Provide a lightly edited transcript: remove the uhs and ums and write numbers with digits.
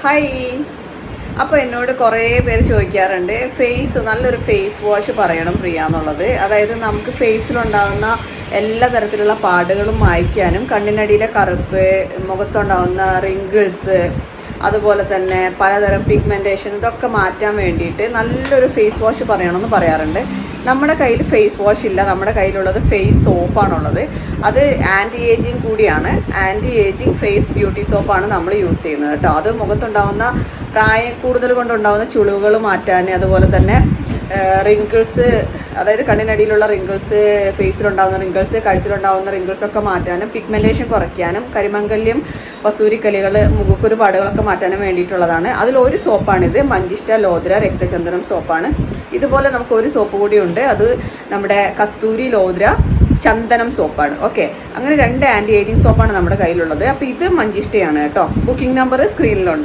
Hi. അപ്പോൾ എന്നോട് കുറേ പേര് ചോദിക്കാറുണ്ട് നല്ലൊരു ഫേസ് വാഷ് പറയണം പ്രിയ എന്നുള്ളത്. അതായത് നമുക്ക് ഫേസിലുണ്ടാകുന്ന എല്ലാ തരത്തിലുള്ള പാടുകളും മായ്ക്കാനും കണ്ണിനടിയിലെ കറുപ്പ്, മുഖത്തുണ്ടാകുന്ന റിങ്കിൾസ്, അതുപോലെ തന്നെ പലതരം പിഗ്മെൻറ്റേഷൻ ഇതൊക്കെ മാറ്റാൻ വേണ്ടിയിട്ട് നല്ലൊരു ഫേസ് വാഷ് പറയണമെന്ന് പറയാറുണ്ട്. നമ്മുടെ കയ്യിൽ ഫേസ് വാഷ് ഇല്ല, നമ്മുടെ കയ്യിലുള്ളത് ഫേസ് സോപ്പാണുള്ളത്. അത് ആൻറ്റി ഏജിങ് കൂടിയാണ്. ആൻറ്റി ഏജിങ് ഫേസ് ബ്യൂട്ടി സോപ്പാണ് നമ്മൾ യൂസ് ചെയ്യുന്നത് കേട്ടോ. അത് മുഖത്തുണ്ടാകുന്ന പ്രായം കൂടുതൽ കൊണ്ടുണ്ടാകുന്ന ചുളിവുകൾ മാറ്റാൻ, അതുപോലെ തന്നെ റിങ്കിൾസ്, അതായത് കണ്ണിനടിയിലുള്ള റിങ്കിൾസ്, ഫേസിലുണ്ടാകുന്ന റിങ്കിൾസ്, കഴുത്തിലുണ്ടാകുന്ന റിങ്കിൾസൊക്കെ മാറ്റാനും പിഗ്മെൻറ്റേഷൻ കുറയ്ക്കാനും കരിമംഗല്യം, വസൂരിക്കലികൾ, മുഖക്കുരു പാടുകളൊക്കെ മാറ്റാനും വേണ്ടിയിട്ടുള്ളതാണ്. അതിലൊരു സോപ്പാണിത്. മഞ്ചിഷ്ട ലോദ്ര രക്തചന്ദനം സോപ്പാണ്. ഇതുപോലെ നമുക്കൊരു സോപ്പ് കൂടി ഉണ്ട്. അത് നമ്മുടെ കസ്തൂരി ലോദ്ര ചന്ദനം സോപ്പാണ്. ഓക്കെ, അങ്ങനെ 2 ആൻറ്റി ഏജിങ് സോപ്പാണ് നമ്മുടെ കയ്യിലുള്ളത്. അപ്പോൾ ഇത് മഞ്ചിഷ്ടയാണ് കേട്ടോ. Booking number സ്ക്രീനിലുണ്ട്.